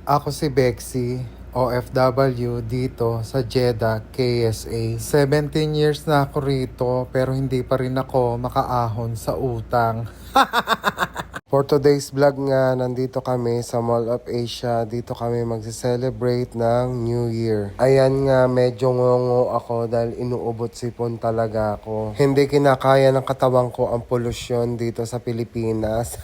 Ako si Bexy, OFW dito sa Jeddah, KSA. 17 years na ako rito pero hindi pa rin ako makaahon sa utang. For today's vlog nga, nandito kami sa Mall of Asia. Dito kami magse-celebrate ng New Year. Ayan nga, medyo ngongo ako dahil inuubot sipon talaga ako. Hindi kinakaya ng katawan ko ang polusyon dito sa Pilipinas.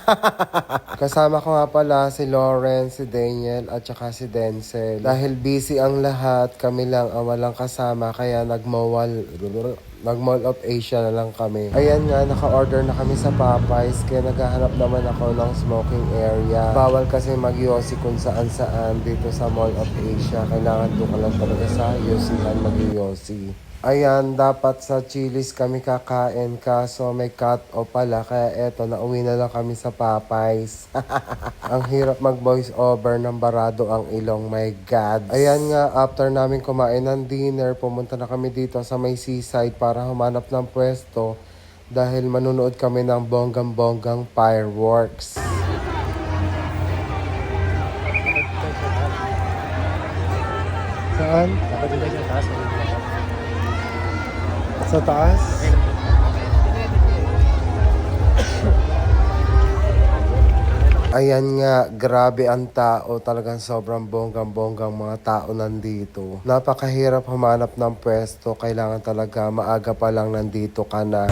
Kasama ko nga pala si Lauren, si Daniel at saka si Denzel. Dahil busy ang lahat, kami lang ang walang kasama kaya Nag-Mall of Asia na lang kami. Ayan nga, naka-order na kami sa Popeyes kaya naghahanap naman ako ng smoking area. Bawal kasi mag-yosi kung saan-saan dito sa Mall of Asia. Kailangan doon ka lang talaga sa yosihan mag-yosi. Ayan, dapat sa Chili's kami kakain kaso may cut-off pala kaya eto, nauwi na lang kami sa Popeyes. Ang hirap mag-voice over ng barado ang ilong, my God. Ayan nga, after namin kumain ng dinner, pumunta na kami dito sa may seaside para humanap ng pwesto dahil manunood kami ng bonggang-bonggang fireworks. Saan? Sa taas? Ayan nga, grabe ang tao. Talagang sobrang bonggang-bonggang mga tao nandito. Napakahirap humanap ng pwesto. Kailangan talaga maaga pa lang nandito ka na.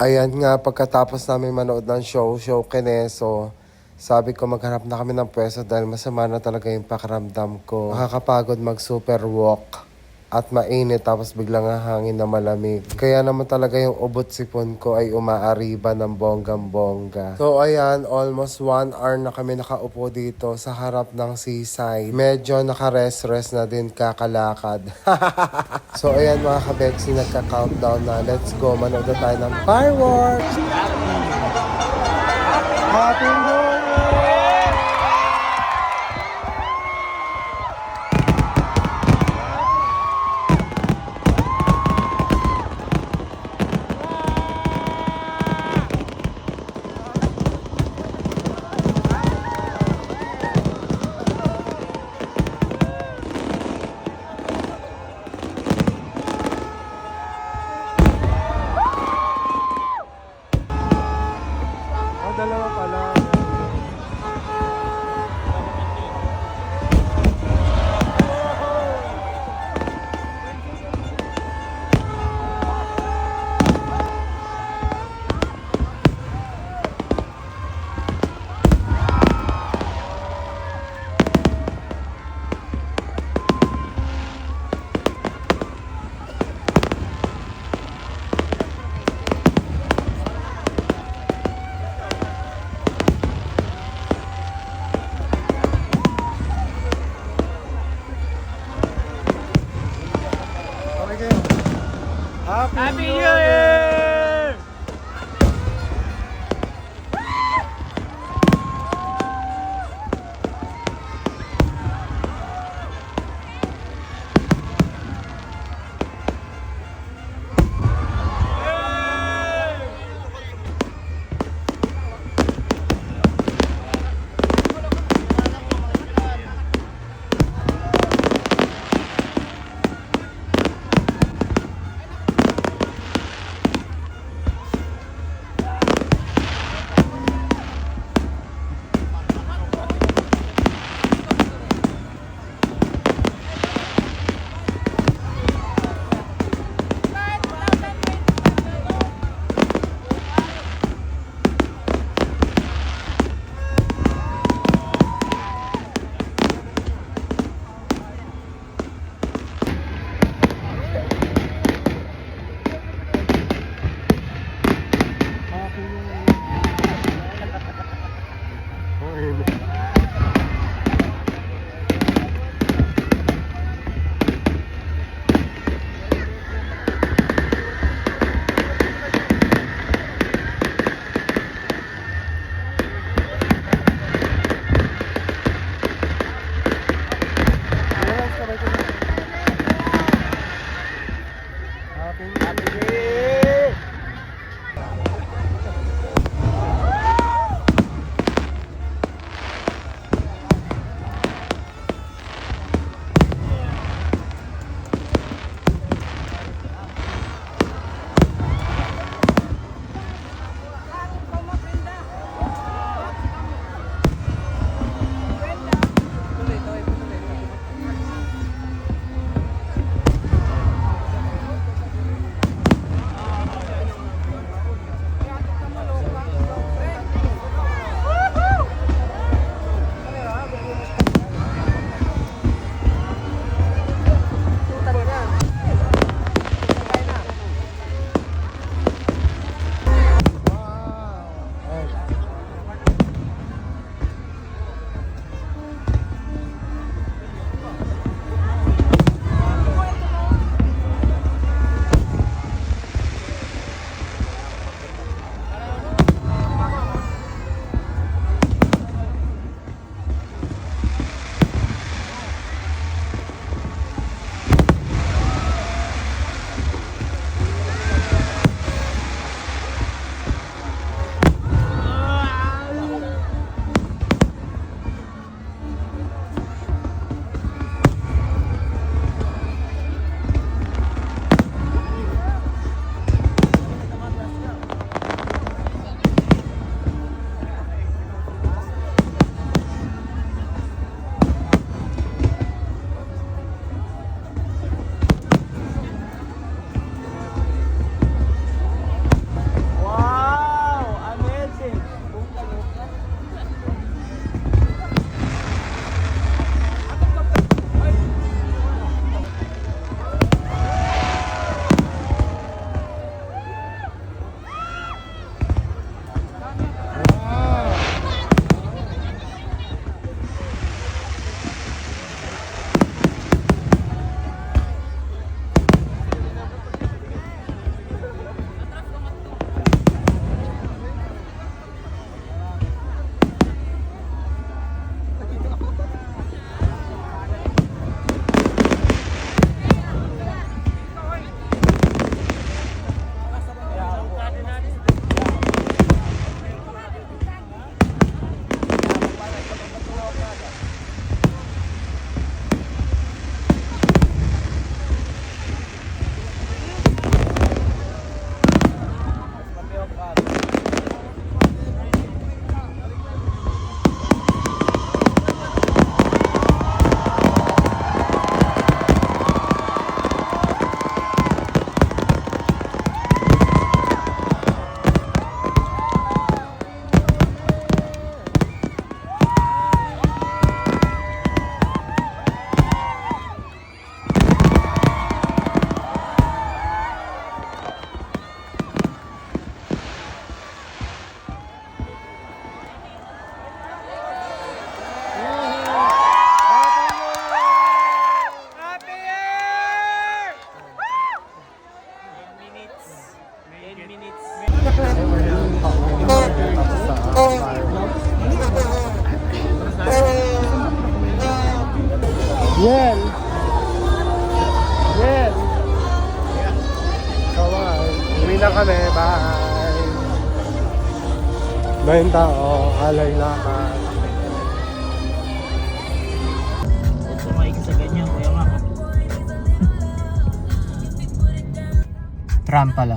Ayan nga, pagkatapos namin manood ng show Keneso, sabi ko maghanap na kami ng pwesto dahil masama na talaga yung pakiramdam ko. Nakakapagod mag-super walk at mainit tapos biglang hangin na malamig. Kaya naman talaga yung ubot sipon ko ay umaariba ng bonggang-bongga. So ayan, almost 1 hour na kami nakaupo dito sa harap ng seaside. Medyo naka-rest na din kakalakad. So ayan mga kabexy, nagka-countdown na. Let's go, manood na tayo ng fireworks! Happy New Year! Dalawa pala. Happy New Year! Yen! Yen! Kawan, uwi na kami, bye! Mayin tao, alay lakad. Huwag sumaig sa ganyan, kuya nga. Tram pala.